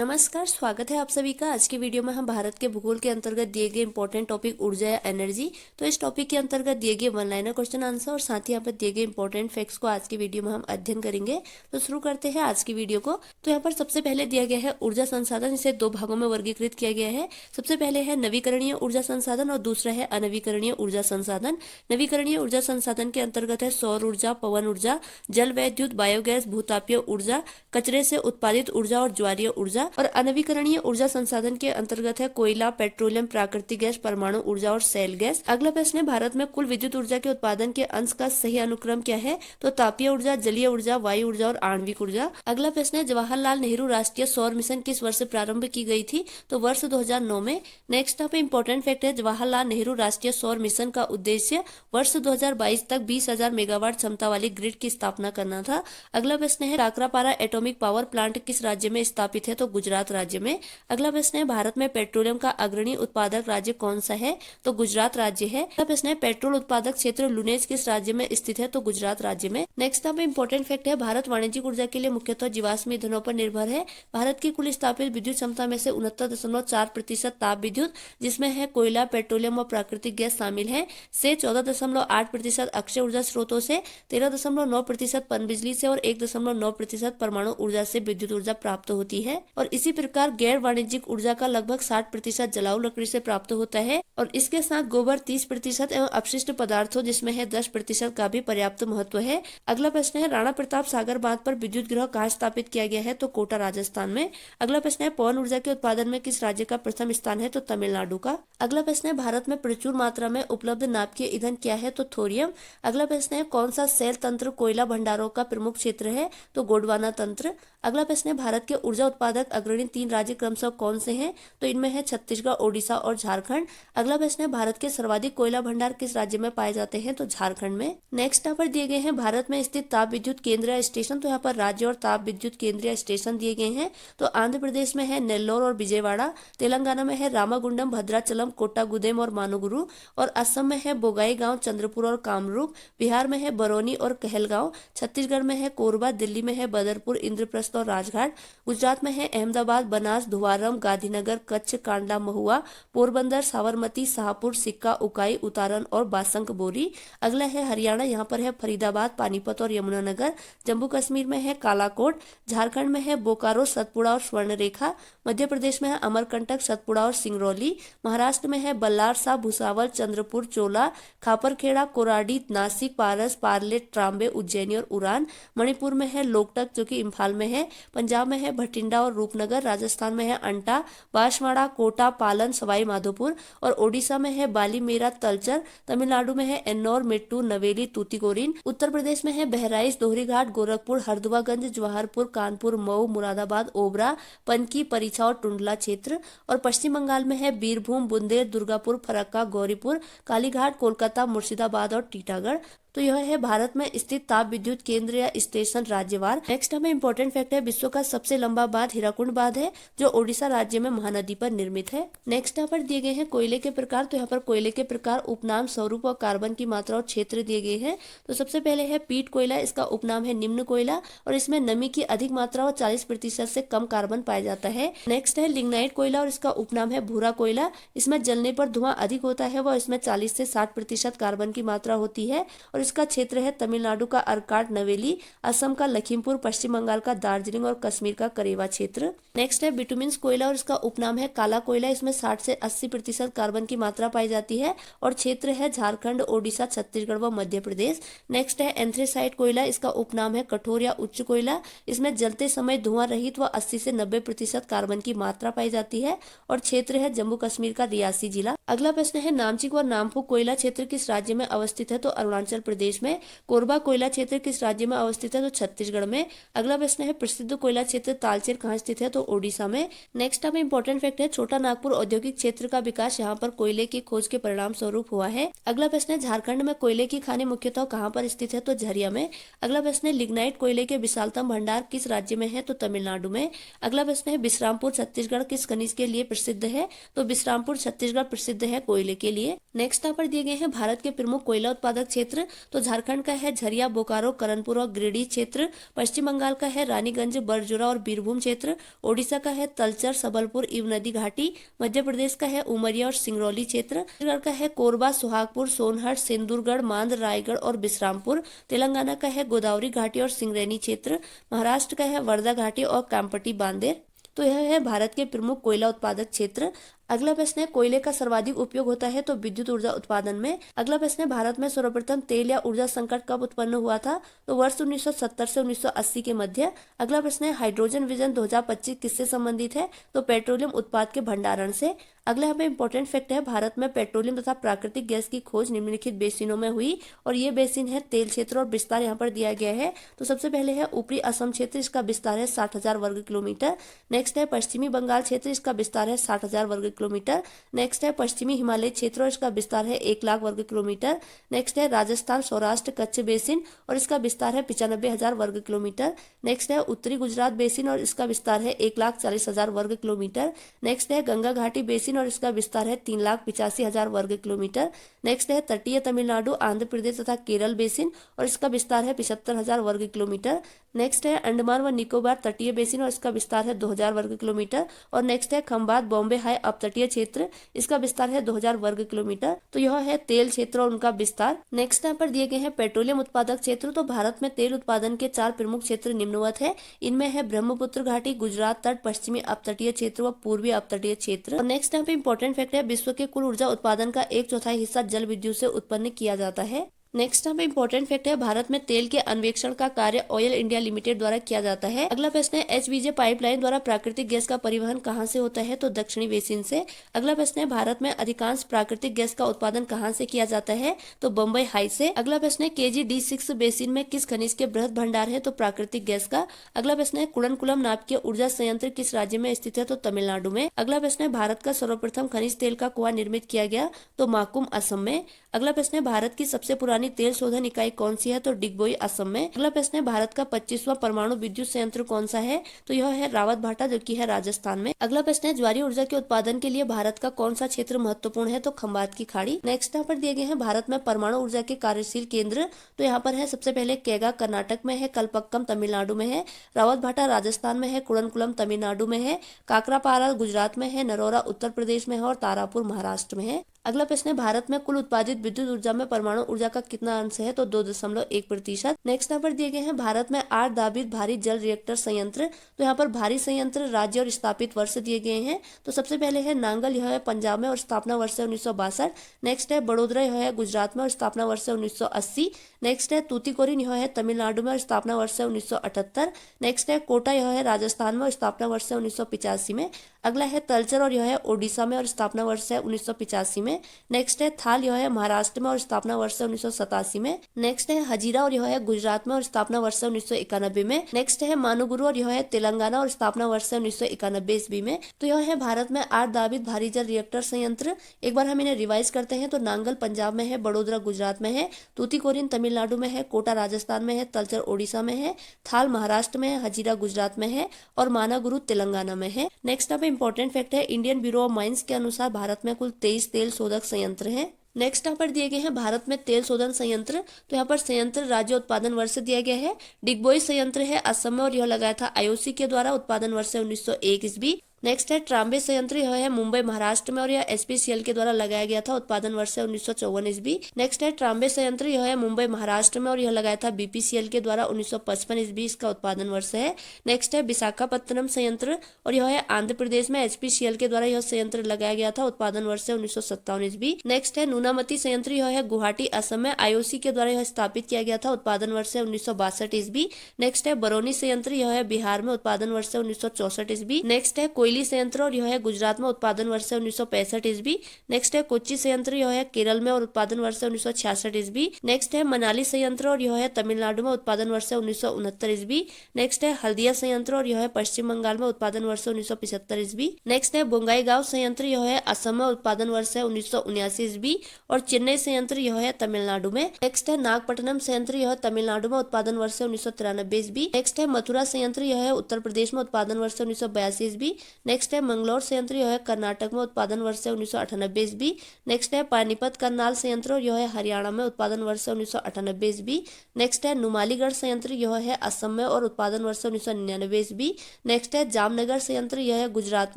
नमस्कार, स्वागत है आप सभी का। आज की वीडियो में हम भारत के भूगोल के अंतर्गत दिए गए इंपॉर्टेंट टॉपिक ऊर्जा या एनर्जी, तो इस टॉपिक के अंतर्गत दिए गए वन लाइनर क्वेश्चन आंसर और साथ ही यहाँ पर दिए गए इंपॉर्टेंट फैक्ट्स को आज की वीडियो में हम अध्ययन करेंगे। तो शुरू करते हैं आज की वीडियो को। तो यहाँ पर सबसे पहले दिया गया है ऊर्जा संसाधन, इसे दो भागों में वर्गीकृत किया गया है। सबसे पहले है नवीकरणीय ऊर्जा संसाधन और दूसरा है अनवीकरणीय ऊर्जा संसाधन। नवीकरणीय ऊर्जा संसाधन के अंतर्गत है सौर ऊर्जा, पवन ऊर्जा, जल विद्युत, बायोगैस, भूतापीय ऊर्जा, कचरे से उत्पादित ऊर्जा और ज्वारीय ऊर्जा। और अनवीकरणीय ऊर्जा संसाधन के अंतर्गत है कोयला, पेट्रोलियम, प्राकृतिक गैस, परमाणु ऊर्जा और शैल गैस। अगला प्रश्न है भारत में कुल विद्युत ऊर्जा के उत्पादन के अंश का सही अनुक्रम क्या है? तो तापीय ऊर्जा, जलीय ऊर्जा, वायु ऊर्जा और आणविक ऊर्जा। अगला प्रश्न है जवाहरलाल नेहरू राष्ट्रीय सौर मिशन किस वर्ष प्रारंभ की गई थी? तो वर्ष 2009 में। नेक्स्ट यहाँ पे इंपॉर्टेंट फैक्ट है जवाहरलाल नेहरू राष्ट्रीय सौर मिशन का उद्देश्य वर्ष 2022 तक 20,000 मेगावाट क्षमता वाली ग्रिड की स्थापना करना था। अगला प्रश्न है काकरापारा एटॉमिक पावर प्लांट किस राज्य में स्थापित है? तो गुजरात राज्य में। अगला प्रश्न है भारत में पेट्रोलियम का अग्रणी उत्पादक राज्य कौन सा है? तो गुजरात राज्य है। अगला प्रश्न है पेट्रोल उत्पादक क्षेत्र लुनेज किस राज्य में स्थित है? तो गुजरात राज्य में। नेक्स्ट यहाँ पे इंपॉर्टेंट फैक्ट है भारत वाणिज्यिक ऊर्जा के लिए मुख्यतः जीवाश्म ईंधनों पर निर्भर है। भारत की कुल स्थापित विद्युत क्षमता में से 69.4% ताप विद्युत, जिसमें है कोयला, पेट्रोलियम और प्राकृतिक गैस शामिल है, से 14.8% अक्षय ऊर्जा स्रोतों से, 13.9% पनबिजली से और 1.9% परमाणु ऊर्जा से विद्युत ऊर्जा प्राप्त होती है। और इसी प्रकार गैर वाणिज्यिक ऊर्जा का लगभग 60% जलाऊ लकड़ी से प्राप्त होता है और इसके साथ गोबर 30% एवं अपशिष्ट पदार्थों जिसमें है 10% का भी पर्याप्त महत्व है। अगला प्रश्न है राणा प्रताप सागर बांध पर विद्युत गृह कहाँ स्थापित किया गया है? तो कोटा राजस्थान में। अगला प्रश्न है पवन ऊर्जा के उत्पादन में किस राज्य का प्रथम स्थान है? तो तमिलनाडु का। अगला प्रश्न है भारत में प्रचुर मात्रा में उपलब्ध नाभिकीय ईंधन क्या है? तो थोरियम। अगला प्रश्न है कौन सा शैल तंत्र कोयला भंडारों का प्रमुख क्षेत्र है? तो गोंडवाना तंत्र। अगला प्रश्न है भारत के ऊर्जा उत्पादक अग्रणी 3 राज्य क्रमशः कौन से हैं? तो इनमें है छत्तीसगढ़, ओडिशा और झारखंड। अगला प्रश्न है भारत के सर्वाधिक कोयला भंडार किस राज्य में पाए जाते हैं? तो झारखंड में। नेक्स्ट यहाँ पर दिए गए हैं भारत में स्थित ताप विद्युत केंद्र या स्टेशन, तो यहाँ पर राज्य और ताप विद्युत केंद्र या स्टेशन दिए गए हैं। तो आंध्र प्रदेश में है नेल्लोर और विजयवाड़ा, तेलंगाना में है रामागुंडम, भद्राचलम, कोट्टागुदेम और मानुगुरु, और असम में है बोगाईगांव, चंद्रपुर और कामरूप, बिहार में है बरौनी और कहलगांव, छत्तीसगढ़ में है कोरबा, दिल्ली में है बदरपुर, इंद्रप्रस्थ और राजघाट, गुजरात में है अहमदाबाद, बनास, धुवारम, गांधीनगर, कच्छ, कांडला, महुआ, पोरबंदर, साबरमती, शाहपुर, सिक्का, उकाई, उतारन और बासंक बोरी। अगला है हरियाणा, यहाँ पर है फरीदाबाद, पानीपत और यमुनानगर, जम्मू कश्मीर में है कालाकोट, झारखंड में है बोकारो, सतपुड़ा और स्वर्णरेखा, मध्य प्रदेश में है अमरकंटक, सतपुड़ा और सिंगरौली, महाराष्ट्र में है बल्लार सा, भुसावल, चंद्रपुर, चोला, खापरखेड़ा, कोराडी, नासिक, पारस, पार्लेट, ट्राम्बे, उज्जैनी और उड़ान, मणिपुर में है लोकटक जो कि इम्फाल में है, पंजाब में है भटिंडा और रूपनगर, राजस्थान में है अंटा, बांसवाड़ा, कोटा, पालन, सवाई माधोपुर, और ओडिशा में है बालीमेरा, तलचर, तमिलनाडु में है एन्नौर, मेट्टू, नवेली, तूतीकोरिन, उत्तर प्रदेश में है बहराइच, दोहरीघाट, गोरखपुर, हरदुआगंज, जवाहरपुर, कानपुर, मऊ, मुरादाबाद, ओबरा, पनकी, परिछा और टुंडला क्षेत्र, और पश्चिम बंगाल में है बीरभूम, बुंदेल, दुर्गापुर, फरक्का, गौरीपुर, कालीघाट, कोलकाता, मुर्शिदाबाद और टीटागढ़। तो यह है भारत में स्थित ताप विद्युत केंद्र या स्टेशन राज्यवार। नेक्स्ट हमें इंपॉर्टेंट फैक्ट है विश्व का सबसे लंबा बांध हीराकुंड बांध है जो ओडिशा राज्य में महानदी पर निर्मित है। नेक्स्ट यहाँ पर दिए गए हैं कोयले के प्रकार, तो यहाँ पर कोयले के प्रकार, उपनाम, स्वरूप और कार्बन की मात्रा और क्षेत्र दिए गए हैं। तो सबसे पहले है पीट कोयला, इसका उपनाम है निम्न कोयला और इसमें नमी की अधिक मात्रा और 40% से कम कार्बन पाया जाता है। नेक्स्ट है लिग्नाइट कोयला और इसका उपनाम है भूरा कोयला, इसमें जलने पर धुआं अधिक होता है व इसमें 40 से 60% कार्बन की मात्रा होती है और इसका क्षेत्र है तमिलनाडु का अरकाट नवेली, असम का लखीमपुर, पश्चिम बंगाल का दार्जिलिंग और कश्मीर का करेवा क्षेत्र। नेक्स्ट है बिटुमिन्स कोयला और इसका उपनाम है काला कोयला, इसमें 60 से 80% कार्बन की मात्रा पाई जाती है और क्षेत्र है झारखंड, ओडिशा, छत्तीसगढ़ व मध्य प्रदेश। नेक्स्ट है एंथ्रेसाइट कोयला, इसका उपनाम है कठोर या उच्च कोयला, इसमें जलते समय धुआं रहित व 80 से 90% कार्बन की मात्रा पाई जाती है और क्षेत्र है जम्मू कश्मीर का रियासी जिला। अगला प्रश्न है नामचिक व नामफू कोयला क्षेत्र किस राज्य में अवस्थित है? तो अरुणाचल प्रदेश में। कोरबा कोयला क्षेत्र किस राज्य में अवस्थित है? तो छत्तीसगढ़ में। अगला प्रश्न है प्रसिद्ध कोयला क्षेत्र तालचेर कहाँ स्थित है? तो ओडिशा में। नेक्स्ट हमें इंपॉर्टेंट फैक्ट है छोटा नागपुर औद्योगिक क्षेत्र का विकास यहाँ पर कोयले की खोज के परिणाम स्वरूप हुआ है। अगला प्रश्न है झारखंड में कोयले की खानी मुख्यतः कहाँ पर स्थित है? तो झरिया में। अगला प्रश्न है लिग्नाइट कोयले के विशालतम भंडार किस राज्य में है? तो तमिलनाडु में। अगला प्रश्न है विश्रामपुर छत्तीसगढ़ किस खनिज के लिए प्रसिद्ध है? तो विश्रामपुर छत्तीसगढ़ प्रसिद्ध प्रसिद्ध है कोयले के लिए। नेक्स्ट यहाँ पर दिए गए हैं भारत के प्रमुख कोयला उत्पादक क्षेत्र। तो झारखंड का है झरिया, बोकारो, करणपुर और गिरिडीह क्षेत्र। पश्चिम बंगाल का है रानीगंज, बरजोरा और बीरभूम क्षेत्र। ओडिशा का है तलचर, सबलपुर, इव नदी घाटी। मध्य प्रदेश का है उमरिया और सिंगरौली क्षेत्र। छत्तीसगढ़ का है कोरबा, सुहागपुर, सोनहट, सिंदूरगढ़, मांद, रायगढ़ और बिश्रामपुर। तेलंगाना का है गोदावरी घाटी और सिंगरैनी क्षेत्र। महाराष्ट्र का है वर्धा घाटी और कामपट्टी बांदेर। तो यह है भारत के प्रमुख कोयला उत्पादक क्षेत्र। अगला प्रश्न है कोयले का सर्वाधिक उपयोग होता है तो विद्युत ऊर्जा उत्पादन में। अगला प्रश्न है भारत में सर्वप्रथम तेल या ऊर्जा संकट कब उत्पन्न हुआ था? तो वर्ष 1970 से 1980 के मध्य। अगला प्रश्न है हाइड्रोजन विजन 2025 किससे संबंधित है? तो पेट्रोलियम उत्पाद के भंडारण से। अगला यहाँ पे इंपॉर्टेंट फैक्ट है भारत में पेट्रोलियम तथा प्राकृतिक गैस की खोज निम्नलिखित बेसिनों में हुई और ये बेसिन है तेल क्षेत्र और विस्तार यहाँ पर दिया गया है। तो सबसे पहले है ऊपरी असम क्षेत्र, इसका विस्तार है 60,000 वर्ग किलोमीटर। नेक्स्ट है पश्चिमी बंगाल क्षेत्र, इसका विस्तार है 60,000 वर्ग किलोमीटर। नेक्स्ट है पश्चिमी हिमालय क्षेत्र और इसका विस्तार है 1,00,000 वर्ग किलोमीटर। नेक्स्ट है राजस्थान, सौराष्ट्र, कच्छ बेसिन और इसका विस्तार है 95,000 वर्ग किलोमीटर। नेक्स्ट है उत्तरी गुजरात बेसिन और इसका विस्तार है 1,40,000 वर्ग किलोमीटर। नेक्स्ट है गंगा घाटी बेसिन और इसका विस्तार है 3,85,000 वर्ग किलोमीटर। नेक्स्ट है तटीय तमिलनाडु, आंध्र प्रदेश तथा केरल बेसिन और इसका विस्तार है 75,000 वर्ग किलोमीटर। नेक्स्ट है अंडमान व निकोबार तटीय बेसिन और इसका विस्तार है 2,000 वर्ग किलोमीटर। और नेक्स्ट है खंबात, बॉम्बे हाई अपतटीय क्षेत्र, इसका विस्तार है 2,000 वर्ग किलोमीटर। तो यह है तेल क्षेत्र और उनका विस्तार। नेक्स्ट यहाँ पर दिए गए हैं पेट्रोलियम उत्पादक क्षेत्र। तो भारत में तेल उत्पादन के 4 प्रमुख क्षेत्र निम्नवत है। इनमें है ब्रह्मपुत्र घाटी, गुजरात तट, पश्चिमी अपतटीय क्षेत्र व पूर्वी अपतटीय क्षेत्र। और नेक्स्ट यहाँ पे इंपॉर्टेंट फैक्ट है विश्व के कुल ऊर्जा उत्पादन का 1/4 हिस्सा जल विद्युत से उत्पन्न किया जाता है। नेक्स्ट यहाँ पे इंपॉर्टेंट फैक्ट है भारत में तेल के अन्वेषण का कार्य ऑयल इंडिया लिमिटेड द्वारा किया जाता है। अगला प्रश्न है एचवीजे पाइपलाइन द्वारा प्राकृतिक गैस का परिवहन कहाँ से होता है? तो दक्षिणी बेसिन से। अगला प्रश्न है भारत में अधिकांश प्राकृतिक गैस का उत्पादन कहाँ से किया जाता है? तो बम्बई हाई से। अगला प्रश्न है KG-D6 बेसिन में किस खनिज के बृहद भंडार है? तो प्राकृतिक गैस का। अगला प्रश्न है कुड़नकुलम नाभिकीय ऊर्जा संयंत्र किस राज्य में स्थित है? तो तमिलनाडु में। अगला प्रश्न है भारत का सर्वप्रथम खनिज तेल का कुआं निर्मित किया गया? तो माकुम, असम में। अगला प्रश्न है भारत की सबसे पुरानी तेल शोधन इकाई कौन सी है? तो डिगबोई, असम में। अगला प्रश्न है भारत का 25वां परमाणु विद्युत संयंत्र कौन सा है? तो यह है रावत भाटा, जो कि है राजस्थान में। अगला प्रश्न है ज्वारीय ऊर्जा के उत्पादन के लिए भारत का कौन सा क्षेत्र महत्वपूर्ण है? तो खंबात की खाड़ी। नेक्स्ट यहाँ पर दिए गए हैं भारत में परमाणु ऊर्जा के कार्यशील केंद्र। तो यहाँ पर है सबसे पहले केगा कर्नाटक में है, कलपक्कम तमिलनाडु में है, रावत भाटा राजस्थान में है, कुड़नकुलम तमिलनाडु में है, काकरापारा गुजरात में है, नरोरा उत्तर प्रदेश में है और तारापुर महाराष्ट्र में है। अगला प्रश्न है भारत में कुल उत्पादित विद्युत ऊर्जा में परमाणु ऊर्जा का कितना अंश है? तो 2.1%। नेक्स्ट यहाँ पर दिए गए हैं भारत में 8 दाबित भारी जल रिएक्टर संयंत्र। तो यहाँ पर भारी संयंत्र, राज्य और स्थापित वर्ष दिए गए हैं। तो सबसे पहले है नांगल, यह है पंजाब में और स्थापना वर्ष है 1962। नेक्स्ट है बड़ोदरा, यह है गुजरात में और स्थापना वर्ष है 1980। नेक्स्ट है तूतीकोरिन, यह है तमिलनाडु में और स्थापना वर्ष है 1978। नेक्स्ट है कोटा, यह है राजस्थान में और स्थापना वर्ष है 1985 में। अगला है तलचर और यह है ओडिशा में और स्थापना वर्ष है 1985 में। नेक्स्ट है थाल, यह है महाराष्ट्र में और स्थापना वर्ष है 1987 में। नेक्स्ट है हजीरा और यह है गुजरात में और स्थापना वर्ष है 1991 में। नेक्स्ट है मानुगुरु और यह है तेलंगाना और स्थापना वर्ष है 1991 ईस्वी में। तो यह है भारत में 8 दाबित भारी जल रिएक्टर संयंत्र। एक बार हम इन्हें रिवाइज करते हैं। तो नांगल पंजाब में है, बड़ोदरा गुजरात में है, तूतीकोरिन तमिलनाडु में है, कोटा राजस्थान में है, तलचर ओडिशा में है, थाल महाराष्ट्र में है, हजीरा गुजरात में है और मानागुरु तेलंगाना में है। नेक्स्ट यहाँ पे इंपॉर्टेंट फैक्ट है इंडियन ब्यूरो ऑफ माइंस के अनुसार भारत में कुल 23 तेल शोधक संयंत्र हैं। नेक्स्ट यहाँ पर दिए गए हैं भारत में तेल शोधन संयंत्र। तो यहाँ पर संयंत्र राज्य उत्पादन वर्ष दिया गया है। डिगबोई संयंत्र है असम में और यह लगाया था IOC के द्वारा, उत्पादन वर्ष है 1901 ईस्वी। नेक्स्ट है ट्राम्बे संयंत्र, यह है मुंबई महाराष्ट्र में और यह SPCL के द्वारा लगाया गया था, उत्पादन वर्ष है 1954 ईस्वी। नेक्स्ट है ट्राम्बे संयंत्र, यह है मुंबई महाराष्ट्र में और यह लगाया था BPCL के द्वारा 1955 ईस्वी, इसका उत्पादन वर्ष है। नेक्स्ट है विशाखापत्तनम संयंत्र और यह है आंध्र प्रदेश में, HPCL के द्वारा यह संयंत्र लगाया गया था, उत्पादन वर्ष है 1957 ईस्वी। नेक्स्ट है नूनामती संयंत्र, यह है गुवाहाटी असम में, IOC के द्वारा यह स्थापित किया गया था, उत्पादन वर्ष है 1962 ईस्वी। नेक्स्ट है बरौनी संयंत्र, यह है बिहार में, उत्पादन वर्ष है 1964 ईस्वी। नेक्स्ट है कोयली संयंत्र और यह है गुजरात में, उत्पादन वर्ष है 1965 ईस्वी। नेक्स्ट है कोच्चि संयंत्र, यह है केरल में और उत्पादन वर्ष है 1966 ईस्वी। नेक्स्ट है मनाली संयंत्र और यह है तमिलनाडु में, उत्पादन वर्ष है 1969 ईस्वी। नेक्स्ट है हल्दिया संयंत्र और यह है पश्चिम बंगाल में, उत्पादन वर्ष है 1975 ईस्वी। नेक्स्ट है बोंगाईगांव संयंत्र, यह है असम में, उत्पादन वर्ष है 1979 ईस्वी और चेन्नई संयंत्र यह है तमिलनाडु में। नेक्स्ट है नागपट्टनम संयंत्र, यह तमिलनाडु में, उत्पादन वर्ष है 1993 ईस्वी। नेक्स्ट है मथुरा संयंत्र, यह है उत्तर प्रदेश में, उत्पादन वर्ष है 1982 ईस्वी। नेक्स्ट है मंगलौर संयंत्र, यह है कर्नाटक में, उत्पादन वर्ष है 1998 ईस्वी। नेक्स्ट है पानीपत करनाल संयंत्र, यह है हरियाणा में, उत्पादन वर्ष है 1998 ईस्वी। नेक्स्ट है नुमालीगढ़ संयंत्र, यह है असम में और उत्पादन वर्ष है 1999 ईस्वी। नेक्स्ट है जामनगर संयंत्र, यह है गुजरात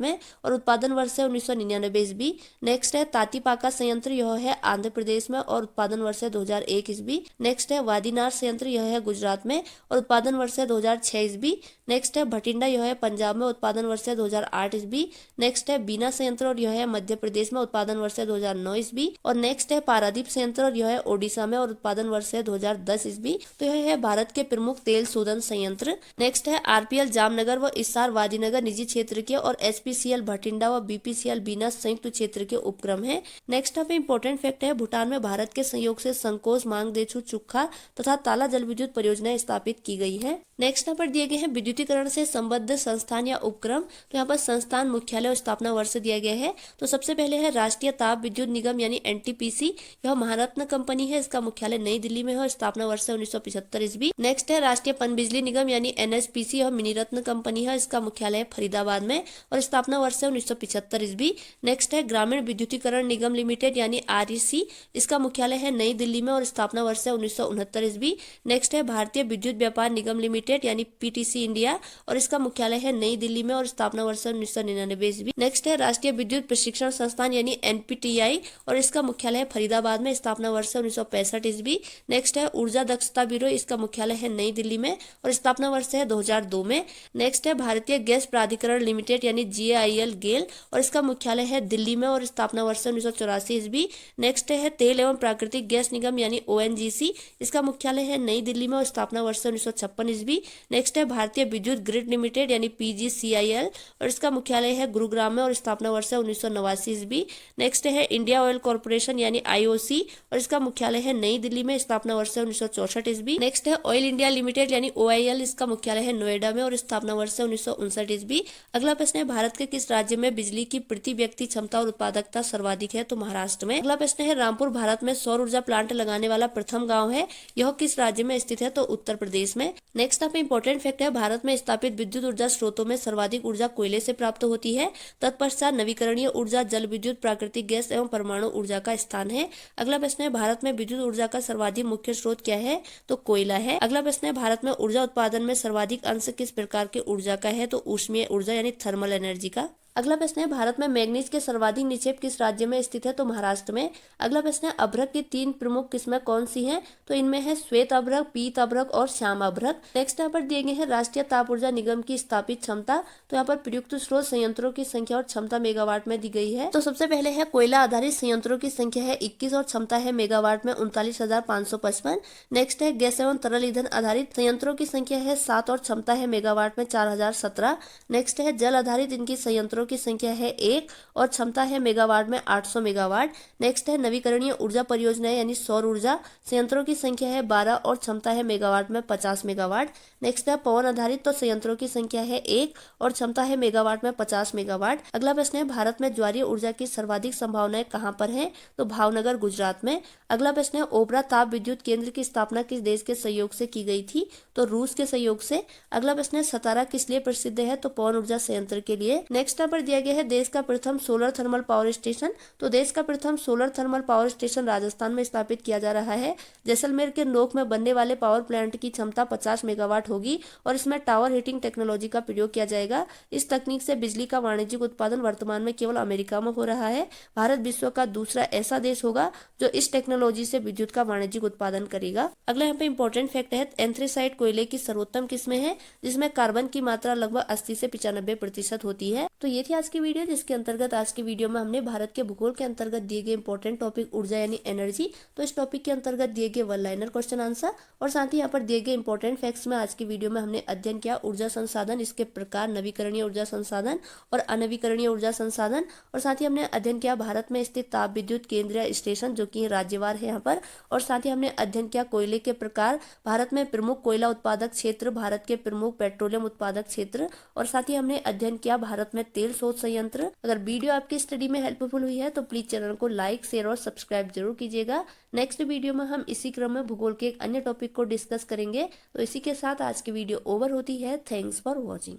में और उत्पादन वर्ष है 1999 ईस्वी। नेक्स्ट है तातीपाका संयंत्र, यह है आंध्र प्रदेश में और उत्पादन वर्ष है 2001 ईस्वी। नेक्स्ट है वादीनार संयंत्र, यह है गुजरात में और उत्पादन वर्ष है 2006 ईस्वी। नेक्स्ट है भटिंडा, यह है पंजाब में, उत्पादन वर्ष है 2008 ईस्वी। नेक्स्ट है बीना संयंत्र और यह है मध्य प्रदेश में, उत्पादन वर्ष है 2009 ईस्वी। और नेक्स्ट है पारादीप संयंत्र और यह है ओडिशा में और उत्पादन वर्ष है 2010 ईस्वी। तो यह है भारत के प्रमुख तेल शोधन संयंत्र। नेक्स्ट है आरपीएल जामनगर व इस्सार वादीनगर निजी क्षेत्र के और एचपीसीएल भटिंडा व बीपीसीएल बीना संयुक्त क्षेत्र के उपक्रम है। नेक्स्ट यहाँ पे इंपॉर्टेंट फैक्ट है, भूटान में भारत के सहयोग से संकोच, मांगदेछू, चुक्खा तथा ताला जल विद्युत परियोजनाएं स्थापित की गई है। नेक्स्ट यहाँ पर दिए गए हैं विद्युतीकरण से संबद्ध संस्थान या उपक्रम। तो यहाँ पर संस्थान, मुख्यालय और स्थापना वर्ष दिया गया है। तो सबसे पहले है राष्ट्रीय ताप विद्युत निगम यानी एनटीपीसी, यह महारत्न कंपनी है, इसका मुख्यालय नई दिल्ली में है और स्थापना वर्ष है 1975 ईस्वी। नेक्स्ट है राष्ट्रीय पनबिजली निगम यानी एनएचपीसी, यह मिनीरत्न कंपनी है, इसका मुख्यालय है फरीदाबाद में और स्थापना वर्ष है 1975 ईस्वी। नेक्स्ट है ग्रामीण विद्युतीकरण निगम लिमिटेड यानी आरईसी, इसका मुख्यालय है नई दिल्ली में और स्थापना वर्ष है 1969 ईस्वी। नेक्स्ट है भारतीय विद्युत व्यापार निगम लिमिटेड यानी पीटीसी इंडिया और इसका मुख्यालय है नई दिल्ली में और स्थापना वर्ष 1999 ईस्वी। नेक्स्ट है राष्ट्रीय विद्युत प्रशिक्षण संस्थान यानी एनपीटीआई और इसका मुख्यालय है फरीदाबाद में, स्थापना वर्ष 1965 ईस्वी। नेक्स्ट है ऊर्जा दक्षता ब्यूरो, इसका मुख्यालय है नई दिल्ली में और स्थापना वर्ष है 2002 में। नेक्स्ट है भारतीय गैस प्राधिकरण लिमिटेड यानी जीआईएल गेल और इसका मुख्यालय है दिल्ली में और स्थापना वर्ष 1984 ईस्वी। नेक्स्ट है तेल एवं प्राकृतिक गैस निगम यानी ओएनजीसी, इसका मुख्यालय है नई दिल्ली में और स्थापना वर्ष 1956 ईस्वी। नेक्स्ट है भारतीय विद्युत ग्रिड लिमिटेड यानी पीजीसीआईएल और इसका मुख्यालय है गुरुग्राम में और स्थापना वर्ष है 1989 ईस्वी। नेक्स्ट है इंडिया ऑयल कॉर्पोरेशन यानी आईओसी और इसका मुख्यालय है नई दिल्ली में, स्थापना वर्ष है 1964 ईस्वी। नेक्स्ट है ऑयल इंडिया लिमिटेड यानी ओआईएल, इसका मुख्यालय है नोएडा में और स्थापना वर्ष है 1959 ईस्वी। अगला प्रश्न है भारत के किस राज्य में बिजली की प्रति व्यक्ति क्षमता और उत्पादकता सर्वाधिक है? तो महाराष्ट्र में। अगला प्रश्न है रामपुर भारत में सौर ऊर्जा प्लांट लगाने वाला प्रथम गाँव है, यह किस राज्य में स्थित है? तो उत्तर प्रदेश में। नेक्स्ट आप इंपॉर्टेंट फैक्ट है, भारत में स्थापित विद्युत ऊर्जा स्रोतों में सर्वाधिक ऊर्जा कोयले से प्राप्त होती है, तत्पश्चात नवीकरणीय ऊर्जा, जल विद्युत, प्राकृतिक गैस एवं परमाणु ऊर्जा का स्थान है। अगला प्रश्न है भारत में विद्युत ऊर्जा का सर्वाधिक मुख्य स्रोत क्या है? तो कोयला है। अगला प्रश्न है भारत में ऊर्जा उत्पादन में सर्वाधिक अंश किस प्रकार के ऊर्जा का है? तो ऊष्मीय ऊर्जा यानी थर्मल एनर्जी का। अगला प्रश्न है भारत में मैग्नीज के सर्वाधिक निक्षेप किस राज्य में स्थित है? तो महाराष्ट्र में। अगला प्रश्न है अभ्रक की 3 प्रमुख किस्में कौन सी हैं? तो इनमें है श्वेत अभ्रक, पीत अभ्रक और श्याम अभ्रक। नेक्स्ट यहाँ पर दिए गए हैं राष्ट्रीय ताप ऊर्जा निगम की स्थापित क्षमता। तो यहाँ पर प्रयुक्त स्रोत संयंत्रों की संख्या और क्षमता मेगावाट में दी गई है। तो सबसे पहले है कोयला आधारित संयंत्रों की संख्या है 21 और क्षमता है मेगावाट में 39,555। नेक्स्ट है गैस एवं तरल ईंधन आधारित संयंत्रों की संख्या है 7 और क्षमता है मेगावाट में 4017। नेक्स्ट है जल आधारित इनकी संयंत्रों की संख्या है 1 और क्षमता है मेगावाट में 800 मेगावाट। नेक्स्ट है नवीकरणीय ऊर्जा परियोजनाएं यानी सौर ऊर्जा संयंत्रों की संख्या है 12 और क्षमता है मेगावाट में 50 मेगावाट। नेक्स्ट है पवन आधारित तो संयंत्रों की संख्या है 1 और क्षमता है मेगावाट में 50 मेगावाट। अगला प्रश्न है भारत में ज्वारीय ऊर्जा की सर्वाधिक संभावनाएं कहां पर है? तो भावनगर गुजरात में। अगला प्रश्न है ओबरा ताप विद्युत केंद्र की स्थापना किस देश के सहयोग से की गई थी? तो रूस के सहयोग से। अगला प्रश्न है सतारा किस लिए प्रसिद्ध है? तो पवन ऊर्जा संयंत्र के लिए। नेक्स्ट पर दिया गया है देश का प्रथम सोलर थर्मल पावर स्टेशन। तो देश का प्रथम solar thermal power station Rajasthan में स्थापित किया जा रहा है। जैसलमेर के नोक में बनने वाले पावर प्लांट की क्षमता 50 मेगावाट होगी और इसमें टावर हीटिंग टेक्नोलॉजी का प्रयोग किया जाएगा। इस तकनीक से बिजली का वाणिज्यिक उत्पादन वर्तमान में केवल अमेरिका में हो रहा है। भारत विश्व का दूसरा ऐसा देश होगा जो इस टेक्नोलॉजी से विद्युत का वाणिज्यिक उत्पादन करेगा। अगला यहाँ पे इंपॉर्टेंट फैक्ट है एंथ्रेसाइट कोयले की सर्वोत्तम किस्में हैं जिसमें कार्बन की मात्रा लगभग 80 से 95% होती है। तो ये थी आज की वीडियो जिसके अंतर्गत आज की वीडियो में हमने भारत के भूगोल के अंतर्गत दिए गए इंपॉर्टेंट टॉपिक ऊर्जा यानी एनर्जी, तो इस टॉपिक के अंतर्गत दिए गए वन लाइनर क्वेश्चन आंसर और साथ ही यहाँ पर दिए गए इंपॉर्टेंट फैक्ट्स में आज की वीडियो में हमने अध्ययन किया ऊर्जा संसाधन, इसके प्रकार, नवीकरणीय ऊर्जा संसाधन और अनवीकरणीय ऊर्जा संसाधन, और साथ ही हमने अध्ययन किया भारत में स्थित ताप विद्युत केंद्र या स्टेशन जो कि राज्यवार है यहाँ पर, और साथ ही हमने अध्ययन किया कोयले के प्रकार, भारत में प्रमुख कोयला उत्पादक क्षेत्र, भारत के प्रमुख पेट्रोलियम उत्पादक क्षेत्र, और साथ ही हमने अध्ययन किया भारत में तेल शोध संयंत्र। अगर वीडियो आपकी स्टडी में हेल्पफुल हुई है तो प्लीज चैनल को लाइक, शेयर और सब्सक्राइब जरूर कीजिएगा। नेक्स्ट वीडियो में हम इसी क्रम में भूगोल के एक अन्य टॉपिक को डिस्कस करेंगे। तो इसी के साथ आज की वीडियो ओवर होती है। Thanks for watching.